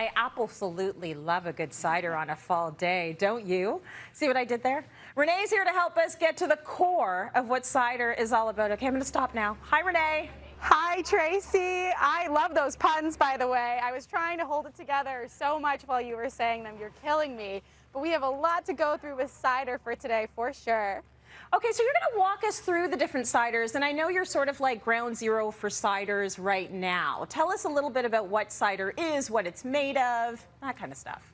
I absolutely love a good cider on a fall day, don't you? See what I did there? Renee's here to help us get to the core of what cider is all about. Okay, I'm going to stop now. Hi, Renee. Hi, Tracy. I love those puns, by the way. I was trying to hold it together so much while you were saying them. You're killing me. But we have a lot to go through with cider for today, for sure. Okay, so you're going to walk us through the different ciders, and I know you're sort of like ground zero for ciders right now. Tell us a little bit about what cider is, what it's made of, that kind of stuff.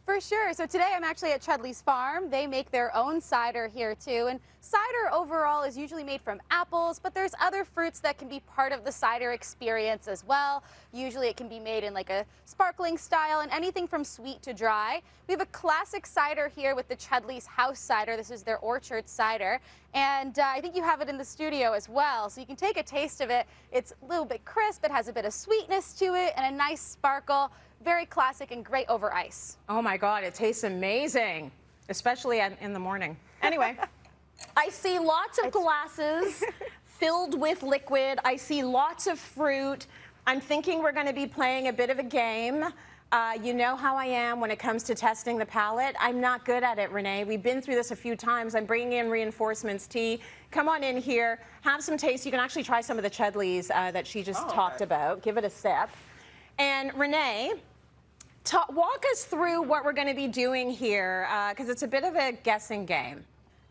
For sure. So today I'm actually at Chudley's farm. They make their own cider here too. And cider overall is usually made from apples, but there's other fruits that can be part of the cider experience as well. Usually it can be made in like a sparkling style and anything from sweet to dry. We have a classic cider here with the Chudley's house cider. This is their orchard cider. And I think you have it in the studio as well. So you can take a taste of it. It's a little bit crisp. It has a bit of sweetness to it and a nice sparkle. Very classic and great over ice. Oh my God, it tastes amazing, especially in the morning. Anyway, I see lots of glasses filled with liquid. I see lots of fruit. I'm thinking we're going to be playing a bit of a game. You know how I am when it comes to testing the palate. I'm not good at it, Renee. We've been through this a few times. I'm bringing in reinforcements. Tea, come on in here, have some taste. You can actually try some of the Chudleys that she just talked about. Give it a sip. And Renee, walk us through what we're going to be doing here, because it's a bit of a guessing game.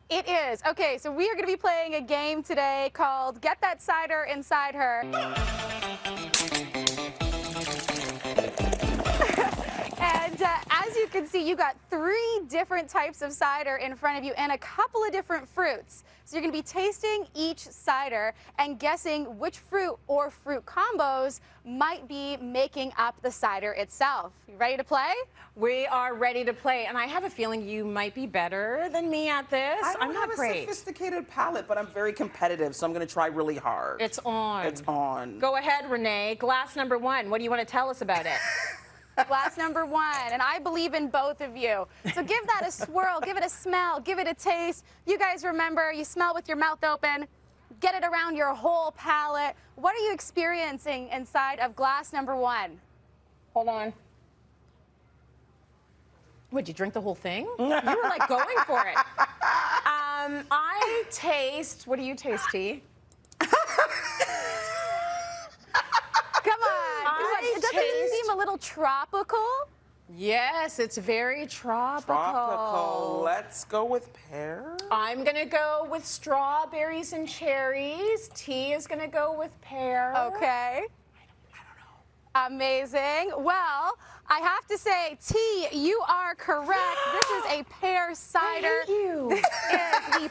It is. Okay, so we are going to be playing a game today called Get That Cider Inside Her. And as you can see, you got 3 different types of cider in front of you and a couple of different fruits. So you're going to be tasting each cider and guessing which fruit or fruit combos might be making up the cider itself. You ready to play? We are ready to play, and I have a feeling you might be better than me at this. I'm not great. I have a sophisticated palate, but I'm very competitive, so I'm going to try really hard. It's on. It's on. Go ahead, Renee. Glass number 1. What do you want to tell us about it? Glass number 1, and I believe in both of you. So give that a swirl, give it a smell, give it a taste. You guys remember, you smell with your mouth open, get it around your whole palate. What are you experiencing inside of glass number 1? Hold on. Would you drink the whole thing? You were like going for it. I taste, what do you taste, T? Come on. Doesn't it seem a little tropical? Yes, it's very tropical. Tropical. Let's go with pear. I'm going to go with strawberries and cherries. T is going to go with pear. Okay. I don't know. Amazing. Well, I have to say, T, you are correct. This is a pear cider. I hate you. This is the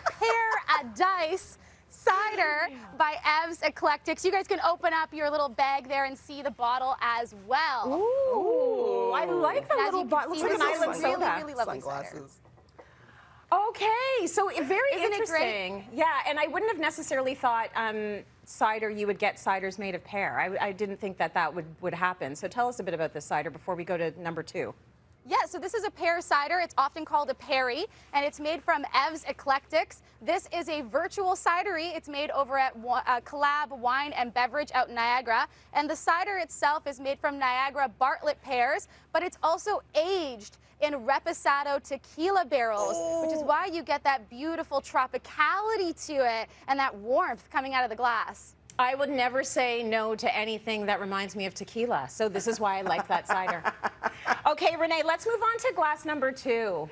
Paradise cider by Ev's Eclectics. You guys can open up your little bag there and see the bottle as well. Ooh, I like the little bottle. Looks like an island soda. Really lovely Sunglasses. Okay, so very Isn't interesting. it great? Yeah, and I wouldn't have necessarily thought cider, you would get ciders made of pear. I didn't think that would happen. So tell us a bit about this cider before we go to number 2. Yeah, so this is a pear cider. It's often called a perry, and it's made from Ev's Eclectics. This is a virtual cidery. It's made over at Collab Wine and Beverage out in Niagara. And the cider itself is made from Niagara Bartlett pears, but it's also aged in Reposado tequila barrels, which is why you get that beautiful tropicality to it and that warmth coming out of the glass. I would never say no to anything that reminds me of tequila, so this is why I like that cider. Okay, Renee, let's move on to glass number 2.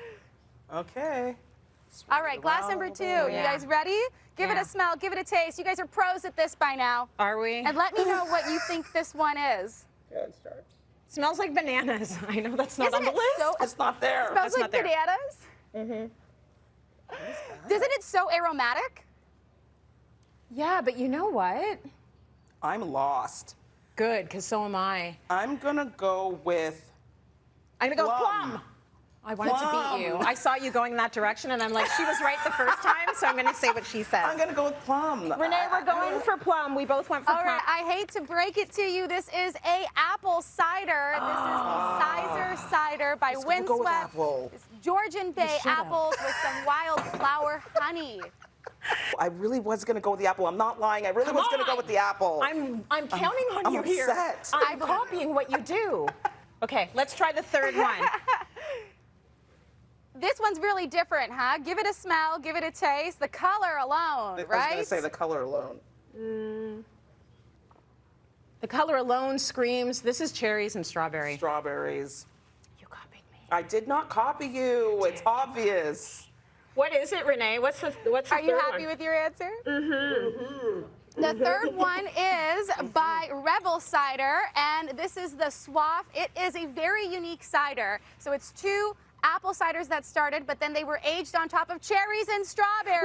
Okay. All right, glass number 2. You guys ready? Give it a smell, give it a taste. You guys are pros at this by now. Are we? And let me know what you think this one is. Good start. Smells like bananas. I know that's not on the list. It's not there. Smells like bananas? Mm-hmm. Isn't it so aromatic? Yeah, but you know what? I'm lost. Good, because so am I. I'm going to go with I'm going to go plum. I wanted to beat you. I saw you going in that direction, and I'm like, she was right the first time, so I'm going to say what she says. I'm going to go with plum. Renee, we're going for plum. We both went for plum. All right, I hate to break it to you. This is a apple cider. This is the Sizer cider by Windswept. Go with apple. It's Georgian Bay apples with some wildflower honey. I really was going to go with the apple. I'm not lying. I really was going to go with the apple. I'm counting on you here. upset. I'm copying what you do. Okay, let's try the third one. This one's really different, huh? Give it a smell, give it a taste. The color alone, right? I was going to say the color alone. The color alone screams, this is cherries and strawberry. Strawberries. You copied me. I did not copy you. It's obvious. What is it, Renee? What's the Are you third happy one? with your answer? The third one is by Rebel Cider, and this is the Swaff. It is a very unique cider. So it's 2 apple ciders that started, but then they were aged on top of cherries and strawberries.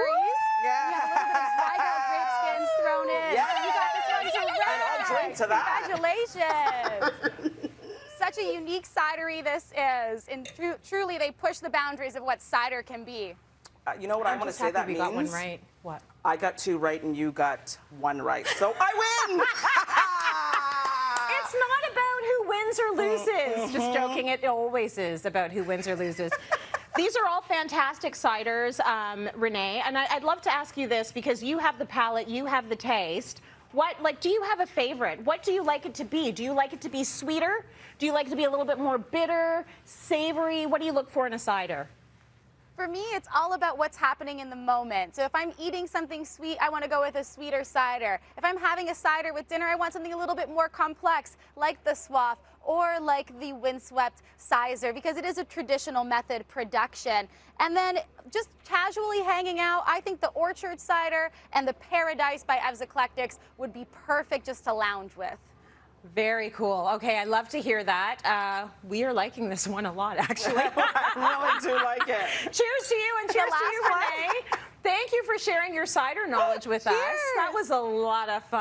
Yeah. You have a little bit of dried out grape skins thrown in. Yes. You got this one correct. And I'll drink to that. Congratulations. Such a unique cidery this is, and truly they push the boundaries of what cider can be. You know what I want to say that we means? got one right. What? I got 2 right and you got 1 right. So I win! It's not about who wins or loses. Just joking, it always is about who wins or loses. These are all fantastic ciders, Renee, and I'd love to ask you this because you have the palate, you have the taste. Do you have a favorite? What do you like it to be? Do you like it to be sweeter? Do you like it to be a little bit more bitter, savory? What do you look for in a cider? For me, it's all about what's happening in the moment. So if I'm eating something sweet, I want to go with a sweeter cider. If I'm having a cider with dinner, I want something a little bit more complex, like the Swaff or like the Windswept Sizer, because it is a traditional method production. And then just casually hanging out, I think the Orchard Cider and the Paradise by Ev's Eclectics would be perfect just to lounge with. Very cool. Okay, I love to hear that. We are liking this one a lot, actually. I really do like it. Cheers to you and cheers to you, last one. Renee. Thank you for sharing your cider knowledge with us. That was a lot of fun.